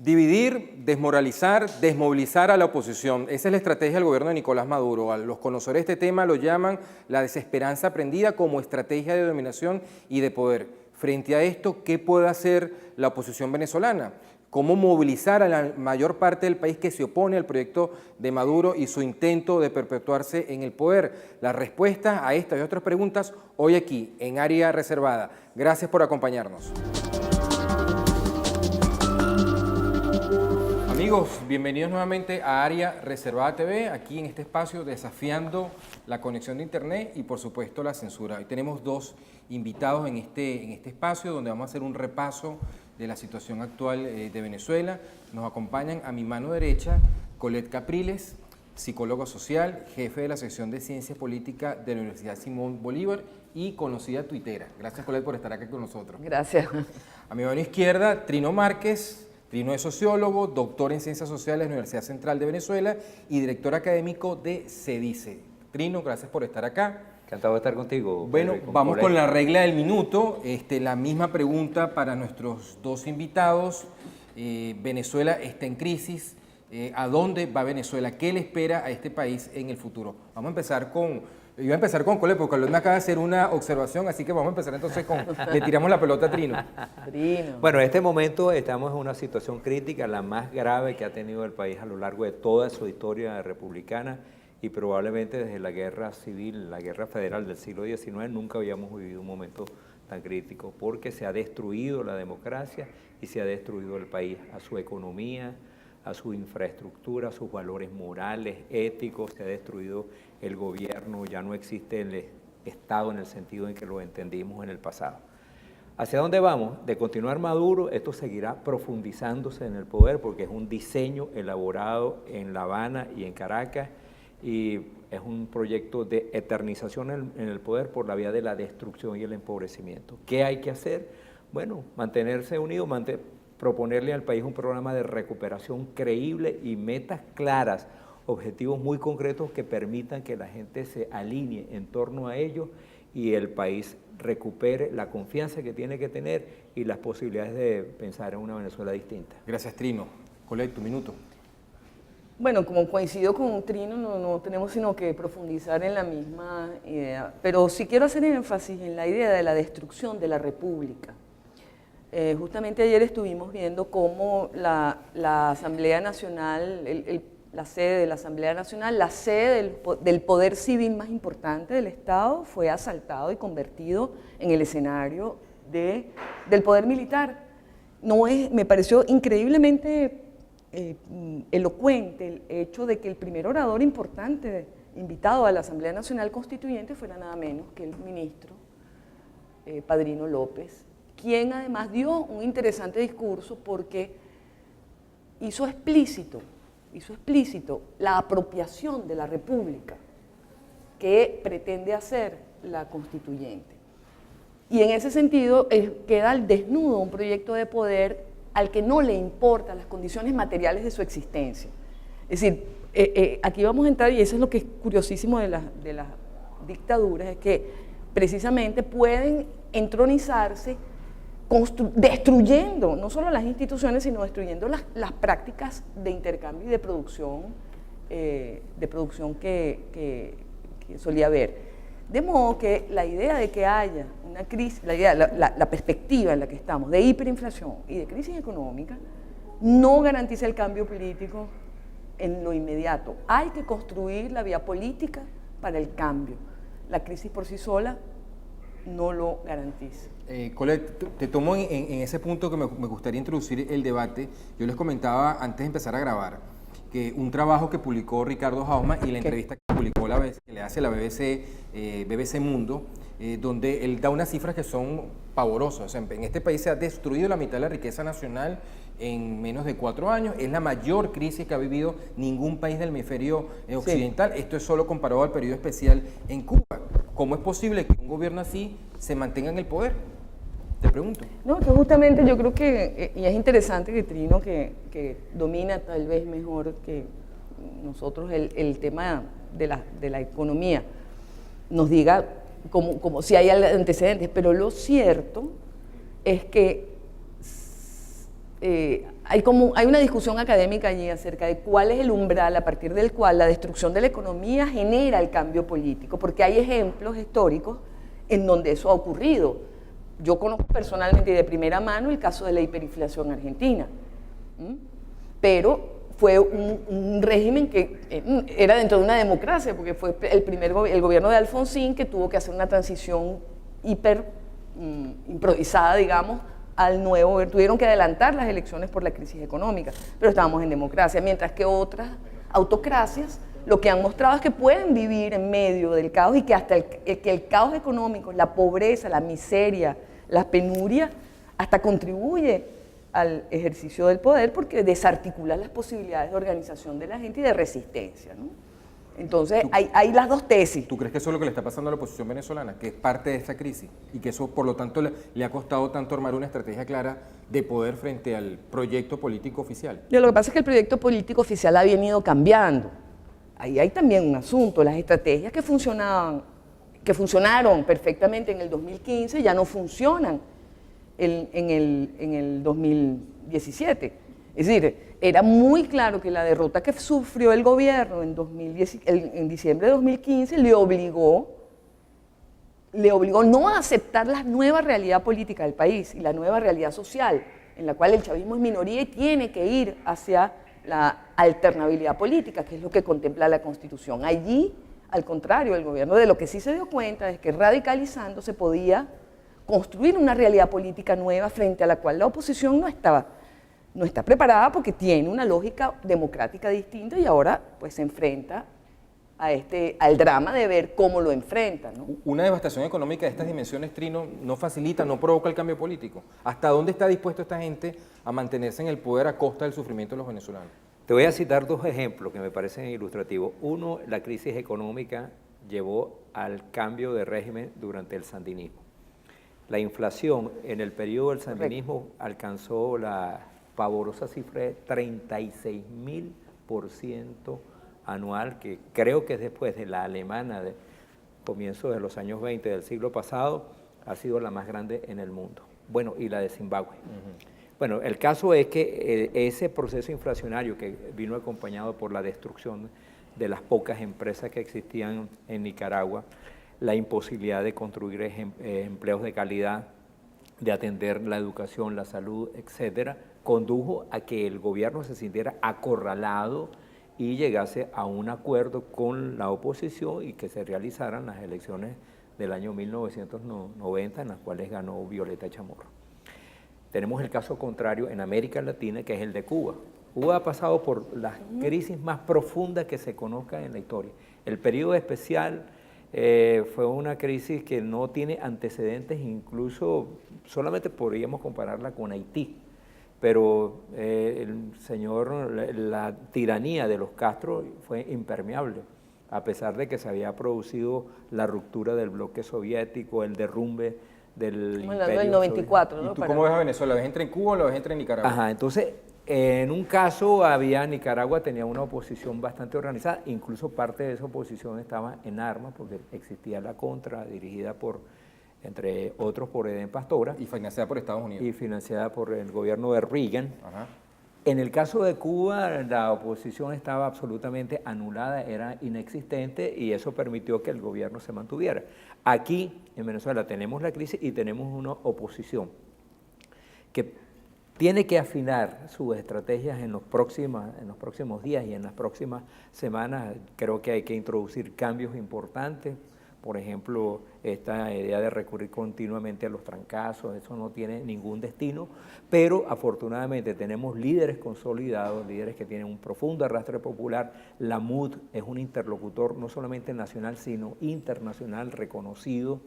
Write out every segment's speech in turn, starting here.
Dividir, desmoralizar, desmovilizar a la oposición. Esa es la estrategia del gobierno de Nicolás Maduro. A los conocedores de este tema lo llaman la desesperanza aprendida como estrategia de dominación y de poder. Frente a esto, ¿qué puede hacer la oposición venezolana? ¿Cómo movilizar a la mayor parte del país que se opone al proyecto de Maduro y su intento de perpetuarse en el poder? La respuesta a estas y otras preguntas hoy aquí, en Área Reservada. Gracias por acompañarnos. Amigos, bienvenidos nuevamente a Área Reservada TV, aquí en este espacio desafiando la conexión de internet y por supuesto la censura. Hoy tenemos dos invitados en este espacio donde vamos a hacer un repaso de la situación actual de Venezuela. Nos acompañan a mi mano derecha Colette Capriles, psicólogo social, jefe de la sección de Ciencia Política de la Universidad Simón Bolívar y conocida tuitera. Gracias, Colette, por estar aquí con nosotros. Gracias. A mi mano izquierda, Trino Márquez. Trino es sociólogo, doctor en Ciencias Sociales de la Universidad Central de Venezuela y director académico de CEDICE. Trino, gracias por estar acá. Encantado de estar contigo. Bueno, vamos con la regla del minuto. La misma pregunta para nuestros dos invitados. Venezuela está en crisis. ¿A dónde va Venezuela? ¿Qué le espera a este país en el futuro? Vamos a empezar con... Iba a empezar con Colette, porque Colette me acaba de hacer una observación, así que vamos a empezar entonces con... Le tiramos la pelota a Trino. Bueno, en este momento estamos en una situación crítica, la más grave que ha tenido el país a lo largo de toda su historia republicana y probablemente desde la guerra civil, la guerra federal del siglo XIX, nunca habíamos vivido un momento tan crítico, porque se ha destruido la democracia y se ha destruido el país, a su economía, a su infraestructura, a sus valores morales, éticos, se ha destruido el gobierno, ya no existe el Estado en el sentido en que lo entendimos en el pasado. ¿Hacia dónde vamos? De continuar Maduro, esto seguirá profundizándose en el poder porque es un diseño elaborado en La Habana y en Caracas y es un proyecto de eternización en el poder por la vía de la destrucción y el empobrecimiento. ¿Qué hay que hacer? Bueno, mantenerse unido, proponerle al país un programa de recuperación creíble y metas claras, objetivos muy concretos que permitan que la gente se alinee en torno a ellos y el país recupere la confianza que tiene que tener y las posibilidades de pensar en una Venezuela distinta. Gracias, Trino. Colette, tu minuto. Bueno, como coincido con Trino, no tenemos sino que profundizar en la misma idea, pero sí quiero hacer énfasis en la idea de la destrucción de la República. Justamente ayer estuvimos viendo cómo la Asamblea Nacional, la sede de la Asamblea Nacional, la sede del poder civil más importante del Estado, fue asaltado y convertido en el escenario del poder militar. Me pareció increíblemente elocuente el hecho de que el primer orador importante invitado a la Asamblea Nacional Constituyente fuera nada menos que el ministro Padrino López, quien además dio un interesante discurso porque hizo explícito la apropiación de la República que pretende hacer la Constituyente. Y en ese sentido queda al desnudo un proyecto de poder al que no le importan las condiciones materiales de su existencia. Es decir, aquí vamos a entrar, y eso es lo que es curiosísimo de las dictaduras, es que precisamente pueden entronizarse destruyendo no solo las instituciones, sino destruyendo las prácticas de intercambio y de producción que solía haber. De modo que la idea de que haya una crisis, la perspectiva en la que estamos de hiperinflación y de crisis económica no garantiza el cambio político en lo inmediato. Hay que construir la vía política para el cambio. La crisis por sí sola no lo garantiza. Colette, te tomo en ese punto que me gustaría introducir el debate. Yo les comentaba antes de empezar a grabar que un trabajo que publicó Ricardo Jaume y la entrevista que publicó que le hace la BBC Mundo, donde él da unas cifras que son pavorosas. O sea, en este país se ha destruido la mitad de la riqueza nacional en menos de 4 años. Es la mayor crisis que ha vivido ningún país del hemisferio occidental. Sí. Esto es solo comparado al periodo especial en Cuba. ¿Cómo es posible que un gobierno así se mantenga en el poder? Te pregunto. No, que justamente yo creo que, y es interesante que Trino, que domina tal vez mejor que nosotros el tema de la economía, nos diga como si hay antecedentes, pero lo cierto es que hay una discusión académica allí acerca de cuál es el umbral a partir del cual la destrucción de la economía genera el cambio político, porque hay ejemplos históricos en donde eso ha ocurrido. Yo conozco personalmente y de primera mano el caso de la hiperinflación argentina, pero fue un régimen que era dentro de una democracia, porque fue el gobierno de Alfonsín que tuvo que hacer una transición improvisada, digamos, al nuevo, tuvieron que adelantar las elecciones por la crisis económica, pero estábamos en democracia, mientras que otras autocracias lo que han mostrado es que pueden vivir en medio del caos y que hasta que el caos económico, la pobreza, la miseria, la penuria, hasta contribuye al ejercicio del poder porque desarticula las posibilidades de organización de la gente y de resistencia, ¿no? Entonces, hay las dos tesis. ¿Tú crees que eso es lo que le está pasando a la oposición venezolana, que es parte de esta crisis y que eso, por lo tanto, le ha costado tanto armar una estrategia clara de poder frente al proyecto político oficial? Lo que pasa es que el proyecto político oficial ha venido cambiando. Ahí hay también un asunto. Las estrategias que funcionaron perfectamente en el 2015 ya no funcionan en el 2017. Es decir, era muy claro que la derrota que sufrió el gobierno en diciembre de 2015 le obligó no a aceptar la nueva realidad política del país y la nueva realidad social, en la cual el chavismo es minoría y tiene que ir hacia la alternabilidad política, que es lo que contempla la Constitución. Allí, al contrario, el gobierno de lo que sí se dio cuenta es que radicalizando se podía construir una realidad política nueva frente a la cual la oposición no está preparada porque tiene una lógica democrática distinta y ahora pues se enfrenta al drama de ver cómo lo enfrenta, ¿no? Una devastación económica de estas dimensiones, Trino, no facilita, no provoca el cambio político. ¿Hasta dónde está dispuesto esta gente a mantenerse en el poder a costa del sufrimiento de los venezolanos? Te voy a citar dos ejemplos que me parecen ilustrativos. Uno, la crisis económica llevó al cambio de régimen durante el sandinismo. La inflación en el periodo del sandinismo alcanzó la pavorosa cifra de 36.000% anual, que creo que después de la alemana de comienzos de los años 20 del siglo pasado, ha sido la más grande en el mundo. Bueno, y la de Zimbabue. Bueno, el caso es que ese proceso inflacionario que vino acompañado por la destrucción de las pocas empresas que existían en Nicaragua, la imposibilidad de construir empleos de calidad, de atender la educación, la salud, etcétera, condujo a que el gobierno se sintiera acorralado y llegase a un acuerdo con la oposición y que se realizaran las elecciones del año 1990, en las cuales ganó Violeta Chamorro. Tenemos el caso contrario en América Latina, que es el de Cuba. Cuba ha pasado por las crisis más profundas que se conozcan en la historia. El periodo especial fue una crisis que no tiene antecedentes, incluso solamente podríamos compararla con Haití. Pero la tiranía de los Castro fue impermeable, a pesar de que se había producido la ruptura del bloque soviético, el derrumbe del imperio del 94, ¿no? ¿Y tú cómo ves a Venezuela? ¿La ves entre en Cuba o la ves entre en Nicaragua? Ajá, entonces, en un caso Nicaragua tenía una oposición bastante organizada, incluso parte de esa oposición estaba en armas, porque existía la Contra, dirigida entre otros por Edén Pastora. Y financiada por Estados Unidos. Y financiada por el gobierno de Reagan. Ajá. En el caso de Cuba, la oposición estaba absolutamente anulada, era inexistente y eso permitió que el gobierno se mantuviera. Aquí, en Venezuela, tenemos la crisis y tenemos una oposición que tiene que afinar sus estrategias en los próximos días y en las próximas semanas. Creo que hay que introducir cambios importantes. Por ejemplo, esta idea de recurrir continuamente a los trancazos, eso no tiene ningún destino, pero afortunadamente tenemos líderes consolidados, líderes que tienen un profundo arrastre popular. La MUD es un interlocutor no solamente nacional, sino internacional, reconocido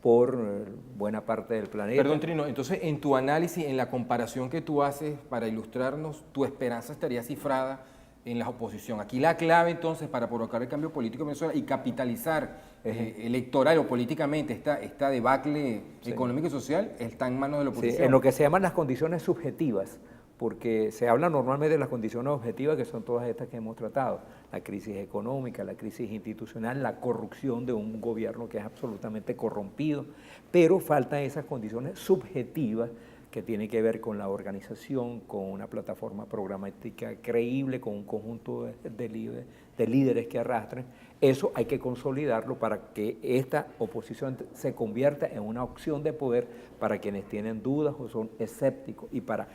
por buena parte del planeta. Perdón, Trino, entonces en tu análisis, en la comparación que tú haces para ilustrarnos, tu esperanza estaría cifrada en la oposición. Aquí la clave entonces para provocar el cambio político en Venezuela y capitalizar electoral o políticamente esta debacle económica y social está en manos de la oposición. Sí, en lo que se llaman las condiciones subjetivas, porque se habla normalmente de las condiciones objetivas, que son todas estas que hemos tratado: la crisis económica, la crisis institucional, la corrupción de un gobierno que es absolutamente corrompido, pero faltan esas condiciones subjetivas que tiene que ver con la organización, con una plataforma programática creíble, con un conjunto de líderes que arrastren. Eso hay que consolidarlo para que esta oposición se convierta en una opción de poder para quienes tienen dudas o son escépticos y para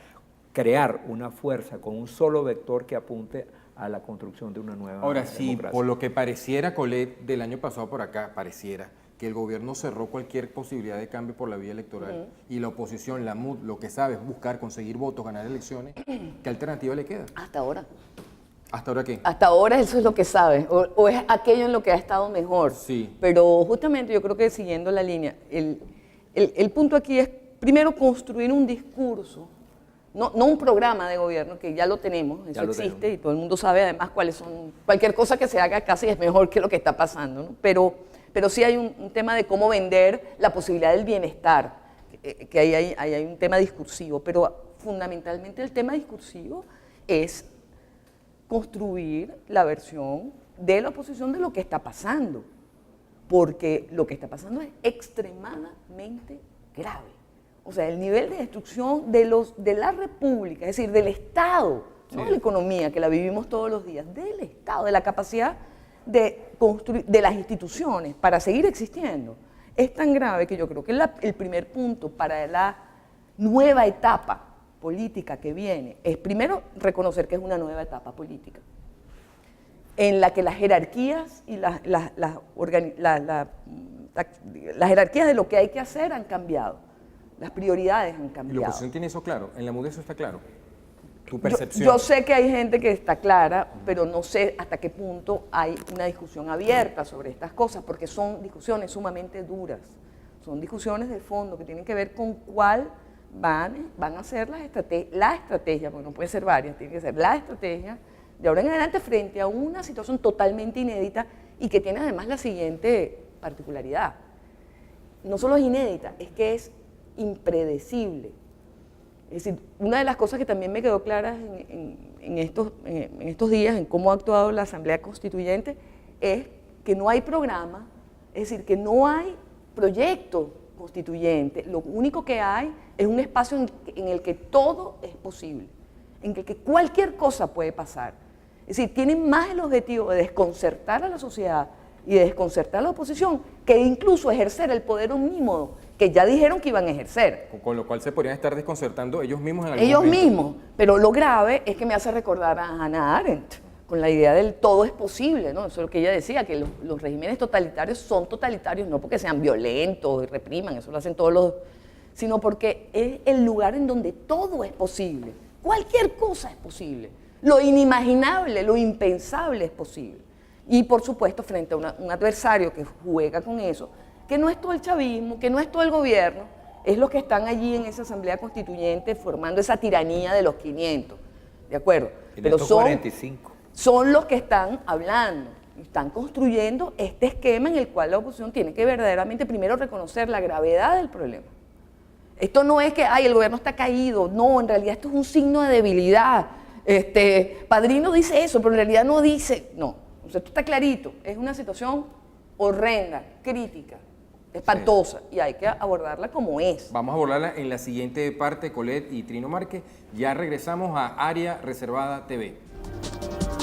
crear una fuerza con un solo vector que apunte a la construcción de una nueva Ahora, sí, democracia. por lo que pareciera, Colette, del año pasado por acá, pareciera que el gobierno cerró cualquier posibilidad de cambio por la vía electoral y la oposición, la MUD, lo que sabe es buscar, conseguir votos, ganar elecciones, ¿qué alternativa le queda? Hasta ahora. ¿Hasta ahora qué? Hasta ahora eso es lo que sabe, o es aquello en lo que ha estado mejor. Sí. Pero justamente yo creo que siguiendo la línea, el punto aquí es primero construir un discurso, no un programa de gobierno, que ya lo tenemos, eso existe y todo el mundo sabe además cuáles son, cualquier cosa que se haga casi es mejor que lo que está pasando, ¿no? Pero sí hay un tema de cómo vender la posibilidad del bienestar, que ahí hay un tema discursivo, pero fundamentalmente el tema discursivo es construir la versión de la oposición de lo que está pasando, porque lo que está pasando es extremadamente grave. O sea, el nivel de destrucción de la República, es decir, del Estado, no de la economía, que la vivimos todos los días, del Estado, de la capacidad de construir, de las instituciones para seguir existiendo, es tan grave que yo creo que el primer punto para la nueva etapa política que viene es primero reconocer que es una nueva etapa política en la que las jerarquías y las jerarquías de lo que hay que hacer han cambiado, las prioridades han ¿Y la cambiado. oposición tiene eso claro? ¿En la MUD eso está claro? ¿Tu percepción? Yo sé que hay gente que está clara, pero no sé hasta qué punto hay una discusión abierta sobre estas cosas, porque son discusiones sumamente duras, son discusiones de fondo que tienen que ver con cuál van a ser la estrategia, porque no puede ser varias, tiene que ser la estrategia de ahora en adelante frente a una situación totalmente inédita y que tiene además la siguiente particularidad. No solo es inédita, es que es impredecible. Es decir, una de las cosas que también me quedó clara en estos días, en cómo ha actuado la Asamblea Constituyente, es que no hay programa, es decir, que no hay proyecto constituyente. Lo único que hay es un espacio en el que todo es posible, en el que cualquier cosa puede pasar. Es decir, tienen más el objetivo de desconcertar a la sociedad y de desconcertar a la oposición que incluso ejercer el poder omnímodo que ya dijeron que iban a ejercer. Con lo cual se podrían estar desconcertando ellos mismos en algún Ellos momento. mismos, pero lo grave es que me hace recordar a Hannah Arendt, con la idea del todo es posible, ¿no? Eso es lo que ella decía, que los regímenes totalitarios son totalitarios no porque sean violentos y repriman, eso lo hacen todos los... sino porque es el lugar en donde todo es posible, cualquier cosa es posible, lo inimaginable, lo impensable es posible. Y por supuesto frente a un adversario que juega con eso, que no es todo el chavismo, que no es todo el gobierno, es los que están allí en esa Asamblea Constituyente formando esa tiranía de los 500, ¿de acuerdo? Pero 545. son los que están hablando, están construyendo este esquema en el cual la oposición tiene que verdaderamente primero reconocer la gravedad del problema. Esto no es que, el gobierno está caído, no, en realidad esto es un signo de debilidad. Padrino dice eso, pero en realidad no dice, no, o sea, esto está clarito, es una situación horrenda, crítica, espantosa, y hay que abordarla como es. Vamos a abordarla en la siguiente parte, Colette y Trino Márquez. Ya regresamos a Área Reservada TV.